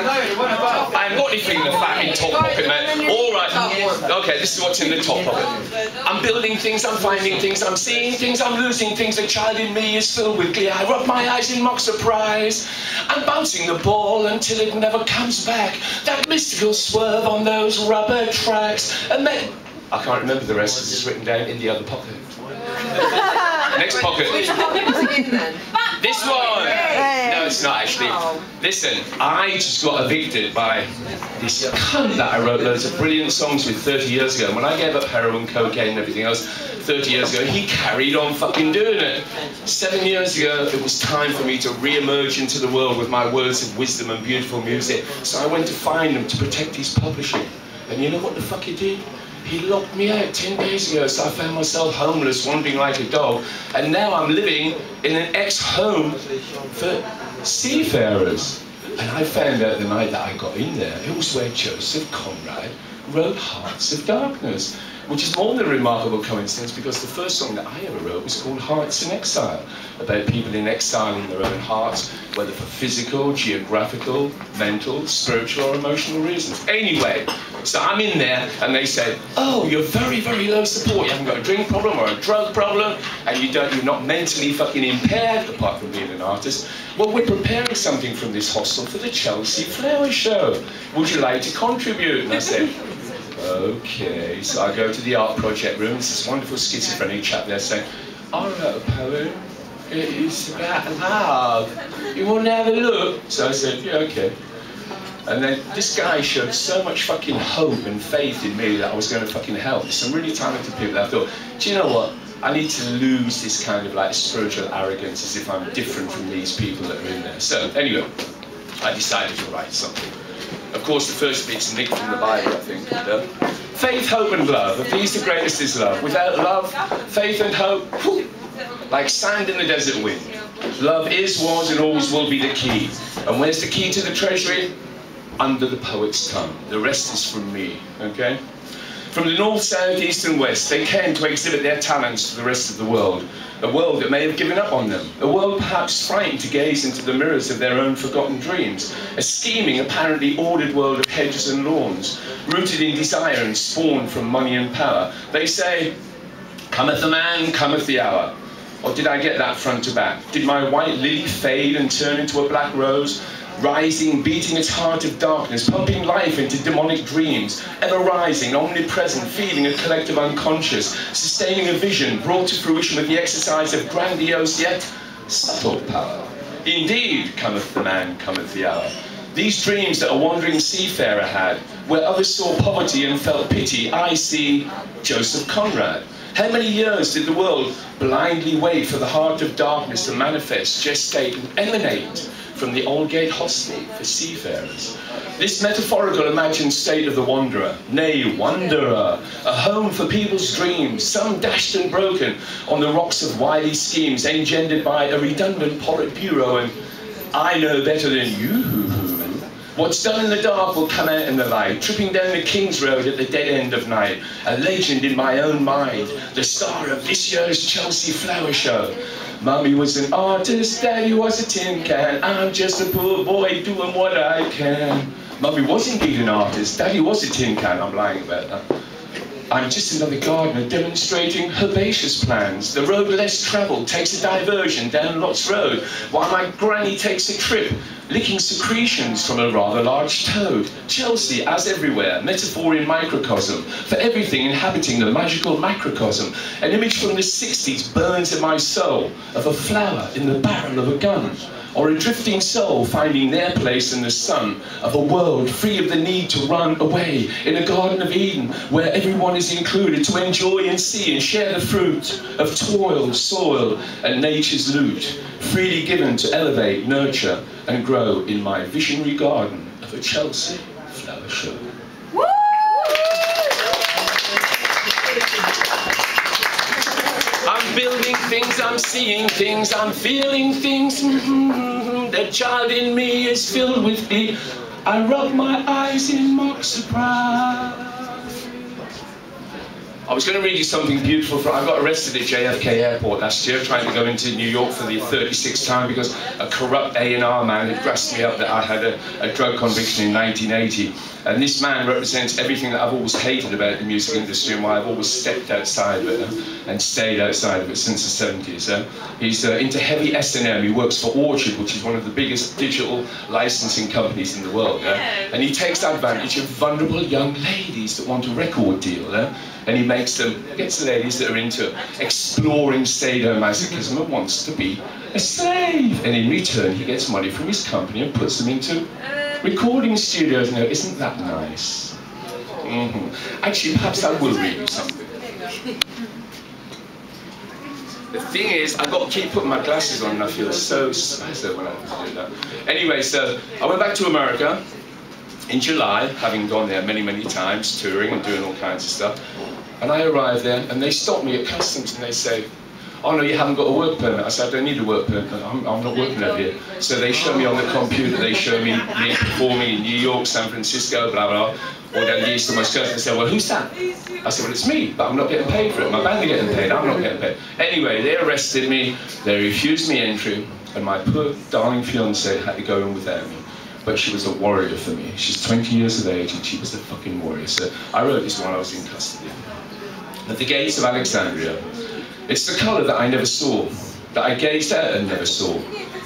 I haven't got anything in the fucking top pocket, man. Alright, okay, this is what's in the top pocket. I'm building things, I'm finding things, I'm seeing things, I'm losing things. The child in me is filled with glee. I rub my eyes in mock surprise. I'm bouncing the ball until it never comes back. That mystical swerve on those rubber tracks. And then... I can't remember the rest because it's written down in the other pocket. Next pocket. Which pocket was it in then? This one! No, it's not actually. Listen, I just got evicted by this cunt that I wrote loads of brilliant songs with 30 years ago. And when I gave up heroin, cocaine and everything else 30 years ago, he carried on fucking doing it. 7 years ago, it was time for me to re-emerge into the world with my words of wisdom and beautiful music. So I went to find him to protect his publishing. And you know what the fuck he did? He locked me out 10 days ago, so I found myself homeless, wandering like a dog, and now I'm living in an ex-home for seafarers. And I found out the night that I got in there, it was where Joseph Conrad wrote Hearts of Darkness, which is more than a remarkable coincidence because the first song that I ever wrote was called Hearts in Exile, about people in exile in their own hearts, whether for physical, geographical, mental, spiritual or emotional reasons. Anyway, so I'm in there and they said, oh, you're very, very low support, you haven't got a drink problem or a drug problem, and you're not mentally fucking impaired, apart from being an artist. Well, we're preparing something from this hostel for the Chelsea Flower Show. Would you like to contribute? And I said, okay. So I go to the art project room, there's this wonderful schizophrenic chap there saying, I wrote a poem, it's about love, you want to have a look? So I said, yeah, okay. And then this guy showed so much fucking hope and faith in me that I was going to fucking help. There's some really talented people that I thought, do you know what? I need to lose this kind of like spiritual arrogance as if I'm different from these people that are in there. So anyway, I decided to write something. Of course, the first bit's nicked from the Bible, I think. Faith, hope and love. Of these, the greatest is love. Without love, faith and hope, whew, like sand in the desert wind. Love is, was and always will be the key. And where's the key to the treasury? Under the poet's tongue. The rest is from me, okay? From the north, south, east and west, they came to exhibit their talents to the rest of the world. A world that may have given up on them. A world perhaps frightened to gaze into the mirrors of their own forgotten dreams. A scheming, apparently ordered world of hedges and lawns, rooted in desire and spawned from money and power. They say, cometh the man, cometh the hour. Or did I get that front to back? Did my white lily fade and turn into a black rose? Rising, beating its heart of darkness, pumping life into demonic dreams, ever rising, omnipresent, feeding a collective unconscious, sustaining a vision, brought to fruition with the exercise of grandiose yet subtle power. Indeed, cometh the man, cometh the hour. These dreams that a wandering seafarer had, where others saw poverty and felt pity, I see Joseph Conrad. How many years did the world blindly wait for the heart of darkness to manifest, gestate and emanate from the Aldgate Hostel for seafarers? This metaphorical imagined state of the wanderer, nay, wanderer, a home for people's dreams, some dashed and broken on the rocks of wily schemes engendered by a redundant Politburo and I know better than you. What's done in the dark will come out in the light, tripping down the King's Road at the dead end of night, a legend in my own mind, the star of this year's Chelsea Flower Show. Mummy was an artist, Daddy was a tin can, I'm just a poor boy doing what I can. Mummy was indeed an artist, Daddy was a tin can, I'm lying about that. I'm just another gardener demonstrating herbaceous plans. The road less travelled takes a diversion down Lot's Road, while my granny takes a trip, licking secretions from a rather large toad. Chelsea, as everywhere, metaphor in microcosm, for everything inhabiting the magical macrocosm. An image from the 60s burns in my soul, of a flower in the barrel of a gun, or a drifting soul finding their place in the sun, of a world free of the need to run away, in a Garden of Eden, where everyone is included to enjoy and see and share the fruit of toil, soil, and nature's loot, freely given to elevate, nurture, and grow in my visionary garden of a Chelsea Flower Show. I'm building things, I'm seeing things, I'm feeling things. The child in me is filled with glee. I rub my eyes in mock surprise. I was going to read you something beautiful. I got arrested at JFK Airport last year trying to go into New York for the 36th time because a corrupt A&R man had grassed me up that I had a drug conviction in 1980. And this man represents everything that I've always hated about the music industry and why I've always stepped outside of it and stayed outside of it since the 70s. He's into heavy S&M. He works for Orchard, which is one of the biggest digital licensing companies in the world. And he takes advantage of vulnerable young ladies that want a record deal. And he gets the ladies that are into exploring sadomasochism and wants to be a slave. And in return, he gets money from his company and puts them into recording studios. Now, isn't that nice? Actually, perhaps I will read you something. The thing is, I've got to keep putting my glasses on and I feel so spazzy when I have to do that. Anyway, so I went back to America in July, having gone there many, many times, touring and doing all kinds of stuff. And I arrived there and they stopped me at customs and they say, "Oh no, you haven't got a work permit." I said, "I don't need a work permit, I'm not working over here." So they show me on the computer, they show me performing in New York, San Francisco, blah, blah, all down the east of my skirt. They said, "Well, who's that?" I said, "Well, it's me, but I'm not getting paid for it. My band are getting paid, I'm not getting paid." Anyway, they arrested me, they refused me entry, and my poor darling fiancée had to go in without me. But she was a warrior for me. She's 20 years of age and she was a fucking warrior. So I wrote this while I was in custody. At the gates of Alexandria, it's the colour that I never saw, that I gazed at and never saw.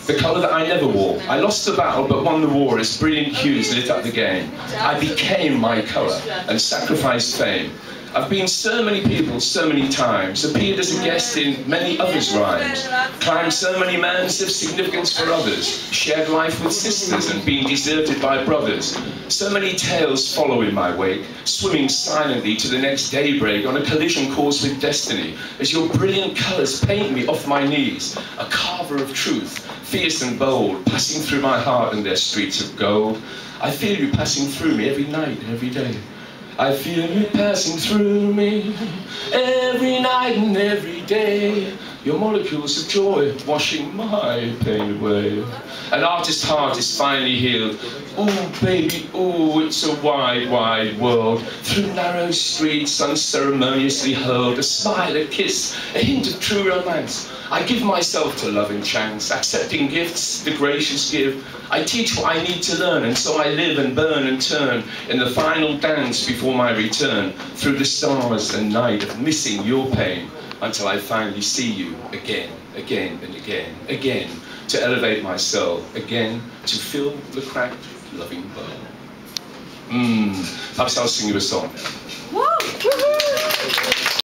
The colour that I never wore. I lost the battle but won the war as brilliant hues lit up the game. I became my colour and sacrificed fame. I've been so many people so many times, appeared as a guest in many others' rhymes, climbed so many mountains of significance for others, shared life with sisters and been deserted by brothers. So many tales follow in my wake, swimming silently to the next daybreak on a collision course with destiny, as your brilliant colours paint me off my knees, a carver of truth, fierce and bold, passing through my heart and their streets of gold. I feel you passing through me every night and every day. I feel you passing through me every night and every day. Your molecules of joy washing my pain away. An artist's heart is finally healed. Ooh, baby, ooh, it's a wide, wide world. Through narrow streets, unceremoniously hurled. A smile, a kiss, a hint of true romance. I give myself to love and chance, accepting gifts the gracious give. I teach what I need to learn, and so I live and burn and turn in the final dance before my return, through the stars and night of missing your pain, until I finally see you again, again and again, again, to elevate my soul, again, to fill the cracked, loving bowl. Perhaps I'll sing you a song now. Woo!